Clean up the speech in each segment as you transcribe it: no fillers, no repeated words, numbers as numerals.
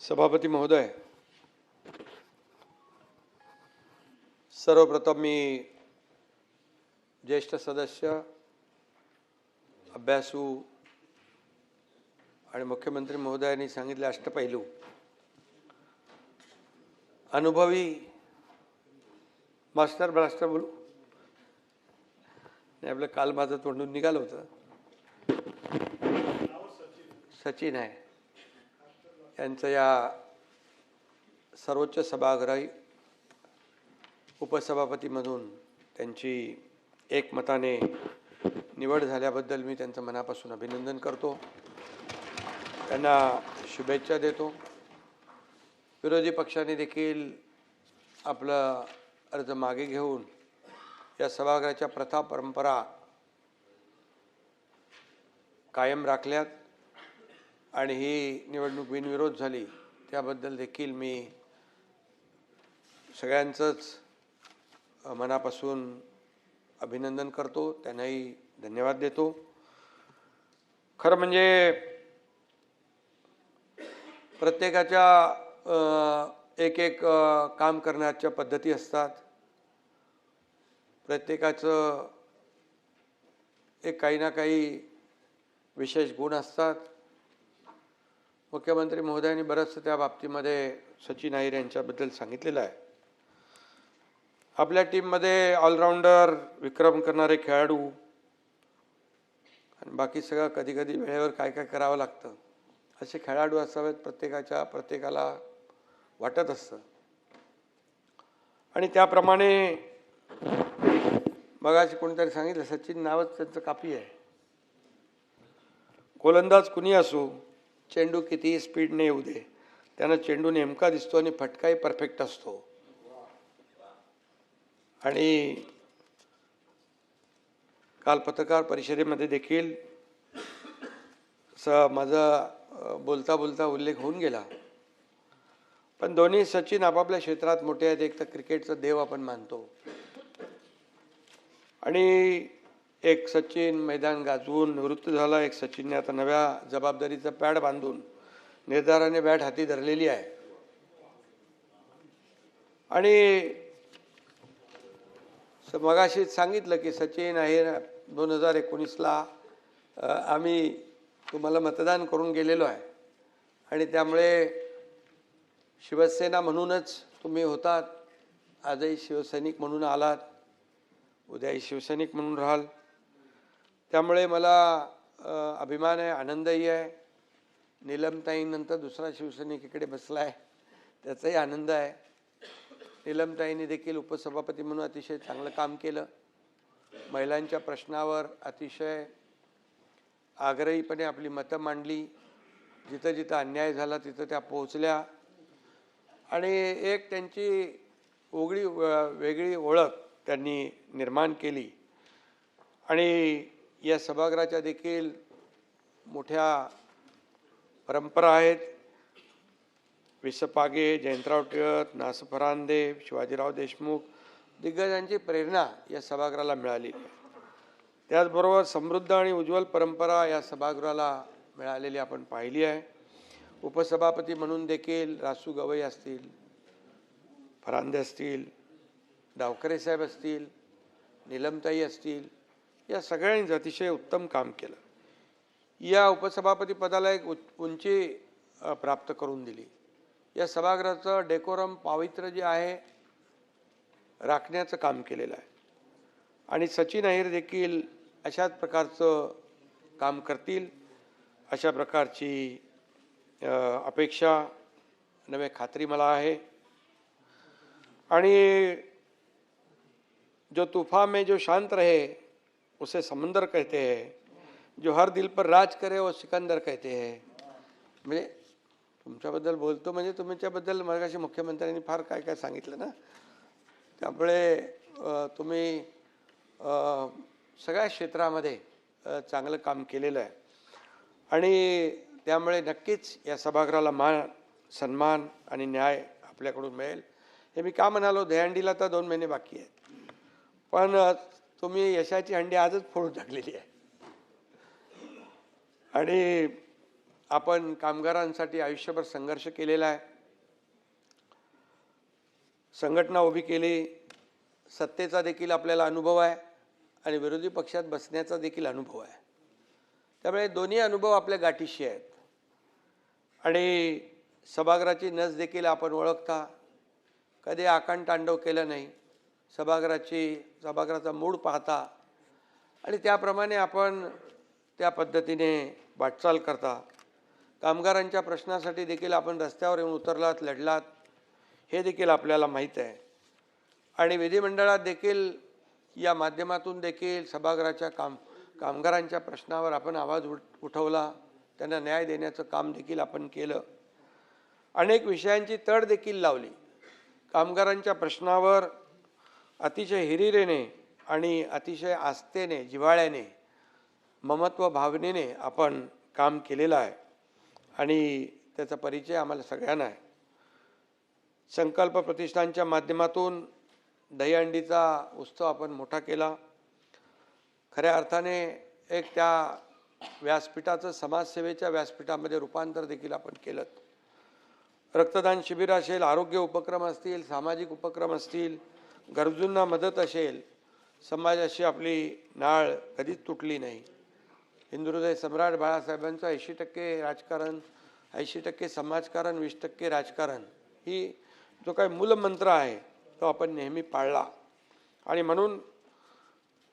सभापती महोदय, सर्वप्रथम मी ज्येष्ठ सदस्य, अभ्यासू आणि मुख्यमंत्री महोदयांनी सांगितले अष्टपैलू अनुभवी मास्टर ब्लास्टर बोलू नाही, आपलं काल माझं तोंडून निघालं होतं. सचिन आहे यांचं या सर्वोच्च सभागृही उपसभापतीमधून त्यांची एकमताने निवड झाल्याबद्दल मी त्यांचं मनापासून अभिनंदन करतो, त्यांना शुभेच्छा देतो. विरोधी पक्षाने देखील आपला अर्ज मागे घेऊन या सभागृहाच्या प्रथा परंपरा कायम राखल्यात आणि ही निवडणूक बिनविरोध झाली, त्याबद्दल देखील मी सगळ्यांचंच मनापासून अभिनंदन करतो, त्यांनाही धन्यवाद देतो. खरं म्हणजे प्रत्येकाच्या एक एक काम करण्याच्या पद्धती असतात, प्रत्येकाचं एक काही ना काही विशेष गुण असतात. मुख्यमंत्री महोदयांनी बरंचसं त्या बाबतीमध्ये सचिन अहिर यांच्याबद्दल सांगितलेलं आहे. आपल्या टीममध्ये ऑलराऊंडर, विक्रम करणारे खेळाडू आणि बाकी सगळं कधी कधी वेळेवर काय काय करावं लागतं असे खेळाडू असावेत, प्रत्येकाला वाटत असतं. आणि त्याप्रमाणे मगाशी कोणीतरी सांगितलं, सचिन नावच त्यांचं काफी आहे. गोलंदाज कुणी असो, चेंडू कितीही स्पीडने येऊ दे, त्यांना चेंडू नेमका दिसतो आणि फटकाही परफेक्ट असतो. आणि काल पत्रकार परिषदेमध्ये देखील माझा बोलता बोलता उल्लेख होऊन गेला, पण दोन्ही सचिन आपापल्या क्षेत्रात मोठे आहेत. एक तर क्रिकेटचा देव आपण मानतो आणि एक सचिन मैदान गाजवून निवृत्त झाला, एक सचिनने आता नव्या जबाबदारीचा पॅड बांधून निर्धाराने बॅट हाती धरलेली आहे. आणि मगाशीच सांगितलं की सचिन अहिर 2019ला आम्ही तुम्हाला मतदान करून गेलेलो आहे आणि त्यामुळे शिवसेना म्हणूनच तुम्ही होतात, आजही शिवसैनिक म्हणून आलात, उद्याही शिवसैनिक म्हणून राहाल. त्यामुळे मला अभिमान आहे, आनंदही आहे. नीलमताईंनंतर दुसरा शिवसैनिक इकडे बसला आहे, त्याचाही आनंद आहे. नीलमताईंनी देखील उपसभापती म्हणून अतिशय चांगलं काम केलं, महिलांच्या प्रश्नावर अतिशय आग्रहीपणे आपली मतं मांडली, जिथं जिथं अन्याय झाला तिथं त्या पोहोचल्या आणि एक त्यांची वेगळी ओळख त्यांनी निर्माण केली. आणि या सभागृहाच्या देखील मोठ्या परंपरा आहेत. विसपागे, जयंतराव टिळक, ना. स. फरांदे, शिवाजीराव देशमुख दिग्गजांची प्रेरणा या सभागृहाला मिळाली. त्याचबरोबर समृद्ध आणि उज्ज्वल परंपरा या सभागृहाला मिळालेली आपण पाहिली आहे. उपसभापती म्हणून देखील रासू गवई असतील, फरांदे असतील, डावकरे साहेब असतील, नीलमताई असतील, या सगळ्यांनी अतिशय उत्तम काम केलं. या उपसभापती पदाला एक उंची प्राप्त करून दिली. या सभागृहाचं डेकोरम, पावित्र्य जे आहे राखण्याचं काम केलेलं आहे. आणि सचिन अहिर देखील अशाच प्रकारचं काम करतील, अशा प्रकारची अपेक्षा नव्हे खात्री मला आहे. आणि जो तूफान में जो शांत रहे उसे समंदर कहते हैं, जो हर दिल पर राज करे वो सिकंदर कहते हैं. म्हणजे तुमच्याबद्दल बोलतो म्हणजे तुमच्याबद्दल मगाशी मुख्यमंत्र्यांनी फार काय काय सांगितलं ना, त्यामुळे तुम्ही सगळ्या क्षेत्रामध्ये चांगलं काम केलेलं आहे आणि त्यामुळे नक्कीच या सभागृहाला मान, सन्मान आणि न्याय आपल्याकडून मिळेल. हे मी का म्हणालो, दहीहंडीला तर 2 महिने बाकी आहेत, पण तुम्ही यशाची हंडी आजच फोडून टाकलेली आहे. आणि आपण कामगारांसाठी आयुष्यभर संघर्ष केलेला आहे, संघटना उभी केली, सत्तेचा देखील आपल्याला अनुभव आहे आणि विरोधी पक्षात बसण्याचा देखील अनुभव आहे. त्यामुळे दोन्ही अनुभव आपल्या गाठीशी आहेत आणि सभागृहाची नस देखील आपण ओळखता. कधी आकांतांडव केलं नाही, सभागृहाचा मूड पाहता आणि त्याप्रमाणे आपण त्या पद्धतीने वाटचाल करता. कामगारांच्या प्रश्नासाठी देखील आपण रस्त्यावर येऊन उतरलात, लढलात, हे देखील आपल्याला माहीत आहे. आणि विधिमंडळात देखील या माध्यमातून देखील सभागृहाच्या कामगारांच्या प्रश्नावर आपण आवाज उठवला, त्यांना न्याय देण्याचं काम देखील आपण केलं. अनेक विषयांची तड देखील लावली. कामगारांच्या प्रश्नावर अतिशय हिरिरीने आणि अतिशय आस्थेने, जिव्हाळ्याने, ममत्व भावनेने आपण काम केलेलं आहे आणि त्याचा परिचय आम्हाला सगळ्यांना आहे. संकल्प प्रतिष्ठानच्या माध्यमातून दहीहंडीचा उत्सव आपण मोठा केला. खऱ्या अर्थाने एक त्या व्यासपीठाचं समाजसेवेच्या व्यासपीठामध्ये रूपांतर देखील आपण केलं. रक्तदान शिबिर असेल, आरोग्य उपक्रम असतील, सामाजिक उपक्रम असतील, गरजूंना मदत असेल, समाजाशी आपली नाळ कधीच तुटली नाही. हिंदुहृदय सम्राट बाळासाहेबांचं 80% राजकारण, 80% समाजकारण, 20% राजकारण, ही जो काही मूलमंत्र आहे तो आपण नेहमी पाळला. आणि म्हणून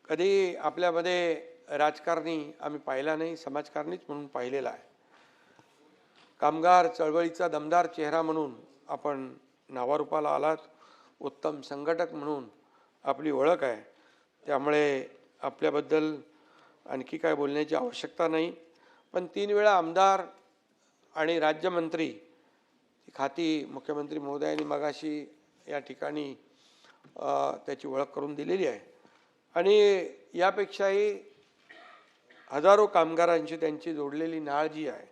कधी आपल्यामध्ये राजकारणी आम्ही पाहिला नाही, समाजकारणीच म्हणून पाहिलेला आहे. कामगार चळवळीचा दमदार चेहरा म्हणून आपण नावारूपाला आलात. उत्तम संघटक म्हणून आपली ओळख आहे. त्यामुळे आपल्याबद्दल आणखी काय बोलण्याची आवश्यकता नाही. पण 3 वेळा आमदार आणि राज्यमंत्री खाती मुख्यमंत्री महोदयांनी मगाशी या ठिकाणी त्याची ओळख करून दिलेली आहे. आणि यापेक्षाही हजारो कामगारांची त्यांची जोडलेली नाळ जी आहे,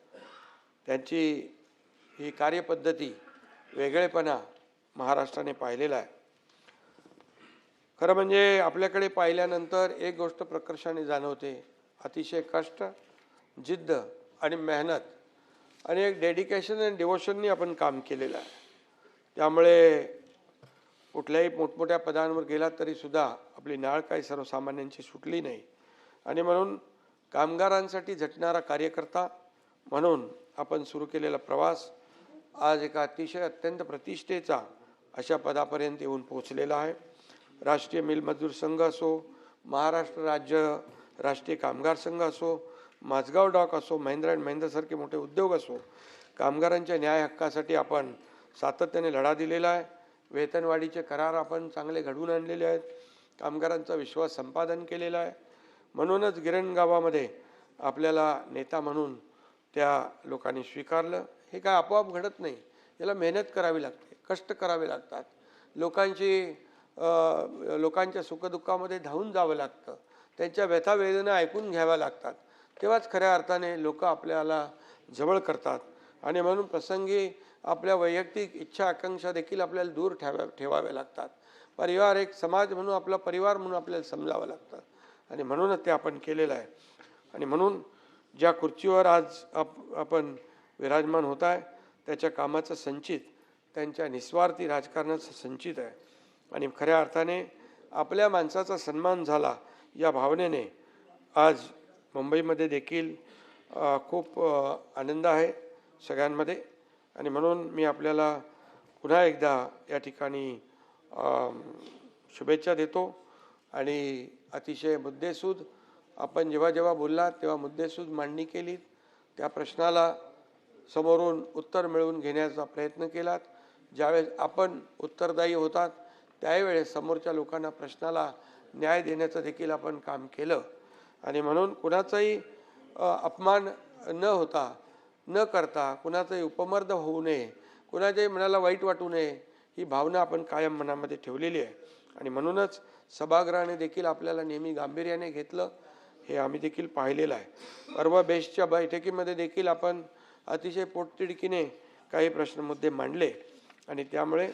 त्यांची ही कार्यपद्धती, वेगळेपणा महाराष्ट्राने पाहिलेला आहे. खरं म्हणजे आपल्याकडे पाहिल्यानंतर एक गोष्ट प्रकर्षाने जाणवते. अतिशय कष्ट, जिद्द आणि मेहनत आणि एक डेडिकेशन आणि डिवोशननी आपण काम केलेलं आहे. त्यामुळे कुठल्याही मोठमोठ्या पदांवर गेलात तरीसुद्धा आपली नाळ काही सर्वसामान्यांची सुटली नाही. आणि म्हणून कामगारांसाठी झटणारा कार्यकर्ता म्हणून आपण सुरू केलेला प्रवास आज एका अतिशय अत्यंत प्रतिष्ठेचा अशा पदापर्यंत येऊन पोहोचलेला आहे. राष्ट्रीय मिल मजदूर संघ असो, महाराष्ट्र राज्य राष्ट्रीय कामगार संघ असो, माझगाव डॉक असो, महिंद्रा अँड महिंद्रासारखे मोठे उद्योग असो, कामगारांच्या न्याय हक्कासाठी आपण सातत्याने लढा दिलेला आहे. वेतनवाढीचे करार आपण चांगले घडवून आणलेले आहेत. कामगारांचा विश्वास संपादन केलेला आहे. म्हणूनच गिरण गावामध्ये आपल्याला नेता म्हणून त्या लोकांनी स्वीकारलं. हे काय आपोआप घडत नाही, याला मेहनत करावी लागते, कष्ट करावे लागतात, लोकांच्या सुखदुःखामध्ये धावून जावं लागतं, त्यांच्या व्यथा वेदना ऐकून घ्याव्या लागतात. तेव्हाच खऱ्या अर्थाने लोक आपल्याला जवळ करतात. आणि म्हणून प्रसंगी आपल्या वैयक्तिक इच्छा आकांक्षा देखील आपल्याला दूर ठेवाव्या लागतात. परिवार एक समाज म्हणून, आपला परिवार म्हणून आपल्याला समजावं लागतं. आणि म्हणूनच ते आपण केलेलं आहे. आणि म्हणून ज्या खुर्चीवर आज आपण विराजमान होत आहे त्याच्या कामाचं संचित, त्यांच्या निस्वार्थी राजकारणाचं संचित आहे. आणि खऱ्या अर्थाने आपल्या माणसाचा सन्मान झाला या भावनेने आज मुंबईमध्ये देखील खूप आनंद आहे सगळ्यांमध्ये. आणि म्हणून मी आपल्याला पुन्हा एकदा या ठिकाणी शुभेच्छा देतो. आणि अतिशय मुद्देसूद आपण जेव्हा बोललात तेव्हा मुद्देसूद मांडणी केलीत, त्या प्रश्नाला समोरून उत्तर मिळवून घेण्याचा प्रयत्न केलात. ज्यावेळेस आपण उत्तरदायी होतात त्यावेळेस समोरच्या लोकांना प्रश्नाला न्याय देण्याचं देखील आपण काम केलं. आणि म्हणून कुणाचाही अपमान न करता, कुणाचाही उपमर्द होऊ नये, कुणाच्याही मनाला वाईट वाटू नये, ही भावना आपण कायम मनामध्ये ठेवलेली आहे. आणि म्हणूनच सभागृहाने देखील आपल्याला नेहमी गांभीर्याने घेतलं, हे आम्ही देखील पाहिलेलं आहे. परवा बेस्टच्या बैठकीमध्ये देखील आपण अतिशय पोटतिडकीने काही प्रश्न मुद्दे मांडले. आणि त्यामुळे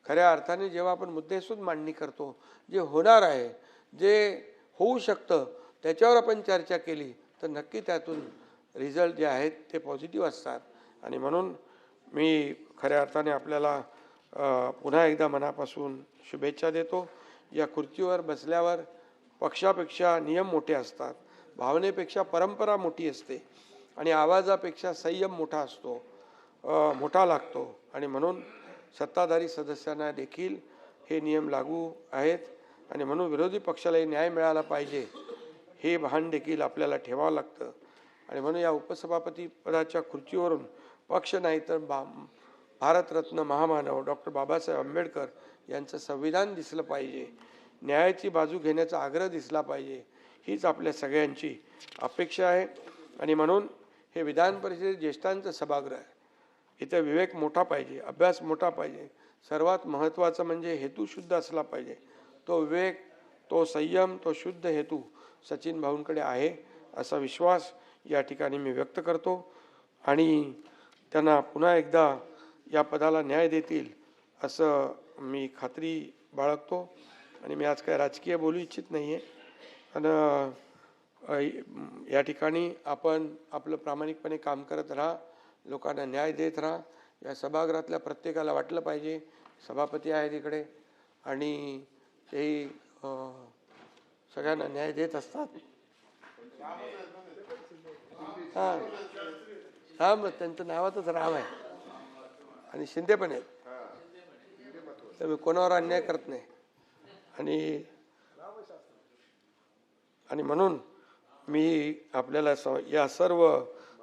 खऱ्या अर्थाने जेव्हा आपण मुद्देसूद मांडणी करतो, जे होणार आहे, जे होऊ शकतं त्याच्यावर आपण चर्चा केली तर नक्की त्यातून रिझल्ट जे आहेत ते पॉझिटिव्ह असतात. आणि म्हणून मी खऱ्या अर्थाने आपल्याला पुन्हा एकदा मनापासून शुभेच्छा देतो. या खुर्चीवर बसल्यावर पक्षापेक्षा नियम मोठे असतात, भावनेपेक्षा परंपरा मोठी असते आणि आवाजापेक्षा संयम मोठा असतो, मोठा लागतो. आणि म्हणून सत्ताधारी सदस्यांना देखील हे नियम लागू आहेत. आणि म्हणून विरोधी पक्षालाही न्याय मिळाला पाहिजे हे भान देखील आपल्याला ठेवावं लागतं. आणि म्हणून या उपसभापती पदाच्या खुर्चीवरून पक्ष नाही तर भारतरत्न महामानव डॉक्टर बाबासाहेब आंबेडकर यांचं संविधान दिसलं पाहिजे, न्यायाची बाजू घेण्याचा आग्रह दिसला पाहिजे, हीच आपल्या सगळ्यांची अपेक्षा आहे. आणि म्हणून हे विधान परिषदेत ज्येष्ठांचं सभागृह आहे. इथे विवेक मोठा पाहिजे, अभ्यास मोठा पाहिजे. सर्वात महत्त्वाचं म्हणजे हेतू शुद्ध असला पाहिजे. तो विवेक, तो संयम, तो शुद्ध हेतू सचिन भाऊंकडे आहे असा विश्वास या ठिकाणी मी व्यक्त करतो. आणि त्यांना पुन्हा एकदा या पदाला न्याय देतील असं मी खात्री बाळगतो. आणि मी आज काय राजकीय बोलू इच्छित नाही आहे. आणि या ठिकाणी आपण आपलं प्रामाणिकपणे काम करत राहा, लोकांना न्याय देत राहा. या सभागृहातल्या प्रत्येकाला वाटलं पाहिजे सभापती आहेत इकडे आणि तेही सगळ्यांना न्याय देत असतात. हां हां, मग त्यांचं नावातच राम आहे आणि शिंदे पण आहेत. तर मी कोणावर अन्याय करत नाही. आणि म्हणून मी आपल्याला या सर्व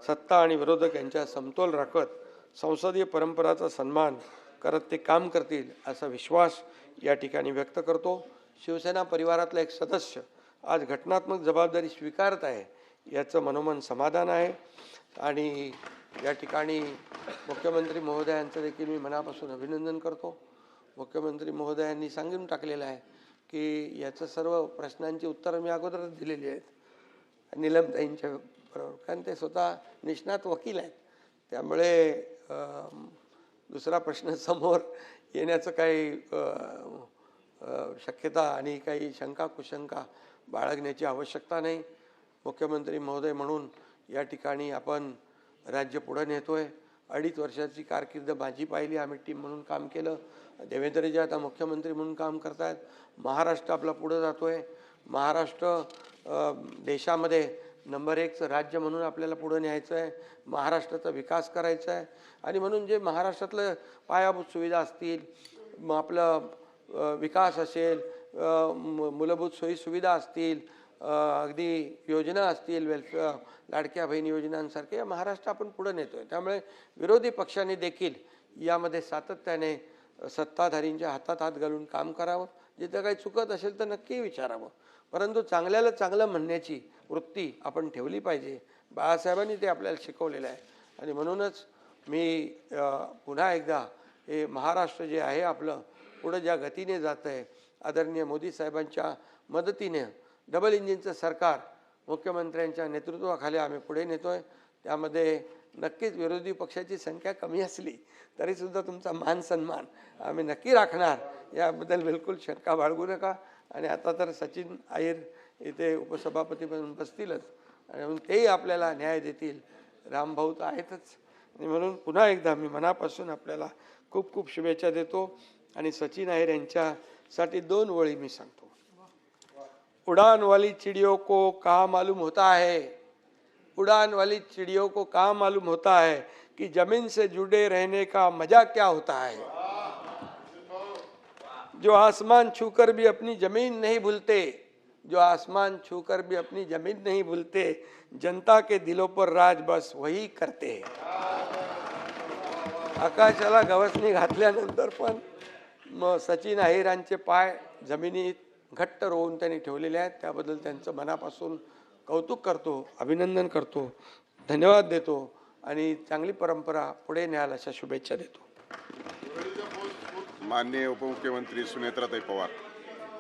सत्ता आणि विरोधक यांच्या समतोल राखत संसदीय परंपराचा सन्मान करत ते काम करतील असा विश्वास या ठिकाणी व्यक्त करतो. शिवसेना परिवारातला एक सदस्य आज घटनात्मक जबाबदारी स्वीकारत आहे याचं मनोमन समाधान आहे. आणि या ठिकाणी मुख्यमंत्री महोदयांचं देखील मी मनापासून अभिनंदन करतो. मुख्यमंत्री महोदयांनी सांगून टाकलेलं आहे की याचं सर्व प्रश्नांची उत्तरं मी अगोदरच दिलेली आहेत निलमताईंच्या बरोबर, कारण ते स्वतः निष्णात वकील आहेत. त्यामुळे दुसरा प्रश्न समोर येण्याचं काही शक्यता आणि काही शंका कुशंका बाळगण्याची आवश्यकता नाही. मुख्यमंत्री महोदय म्हणून या ठिकाणी आपण राज्य पुढे नेतोय. 2.5 वर्षाची कारकीर्द माझी पाहिली, आम्ही टीम म्हणून काम केलं. देवेंद्रजी आता मुख्यमंत्री म्हणून काम करतायत. महाराष्ट्र आपला पुढे जातोय. महाराष्ट्र देशामध्ये नंबर 1चं राज्य म्हणून आपल्याला पुढे न्यायचं आहे. महाराष्ट्राचा विकास करायचा आहे. आणि म्हणून जे महाराष्ट्रातलं पायाभूत सुविधा असतील, आपलं विकास असेल, मूलभूत सोयीसुविधा असतील, अगदी योजना असतील, वेलफेअर लाडक्या बहीण योजनांसारखे महाराष्ट्र आपण पुढे नेतोय. त्यामुळे विरोधी पक्षांनी देखील यामध्ये सातत्याने सत्ताधारींच्या हातात हात घालून काम करावं. जिथं काही चुकत असेल तर नक्की विचारावं, परंतु चांगल्याला चांगलं म्हणण्याची वृत्ती आपण ठेवली पाहिजे. बाळासाहेबांनी ते आपल्याला शिकवलेलं आहे. आणि म्हणूनच मी पुन्हा एकदा हे महाराष्ट्र जे आहे आपलं पुढं ज्या गतीने जात आहे, आदरणीय मोदी साहेबांच्या मदतीने डबल इंजिनचं सरकार मुख्यमंत्र्यांच्या नेतृत्वाखाली आम्ही पुढे नेतोय. त्यामध्ये नक्कीच विरोधी पक्षाची संख्या कमी असली तरीसुद्धा तुमचा मान सन्मान आम्ही नक्की राखणार, याबद्दल बिलकुल शंका बाळगू नका. आणि आता तर सचिन अहिर इथे उपसभापती म्हणून बसतीलच आणि म्हणून तेही आपल्याला न्याय देतील. रामभाऊ तर आहेतच. आणि म्हणून पुन्हा एकदा मी मनापासून आपल्याला खूप खूप शुभेच्छा देतो. आणि सचिन अहिर यांच्यासाठी 2 ओळी मी सांगतो. उड़ान वाली चिड़ियों को कहाँ मालूम होता है, उड़ान वाली चिड़ियों को कहाँ मालूम होता है कि जमीन से जुड़े रहने का मजा क्या होता है. जो आसमान छूकर भी अपनी जमीन नहीं भूलते, जो आसमान छूकर भी अपनी जमीन नहीं भूलते, जनता के दिलों पर राज बस वही करते हैं. आकाशाला गवसणी घातल्यानंतर पण मग सचिन अहिरांचे पाय जमिनीत घट्ट रोवून त्यांनी ठेवलेले आहेत. त्याबद्दल त्यांचं मनापासून कौतुक करतो, अभिनंदन करतो, धन्यवाद देतो आणि चांगली परंपरा पुढे न्याल अशा शुभेच्छा देतो. माननीय उपमुख्यमंत्री सुनेत्राताई पवार.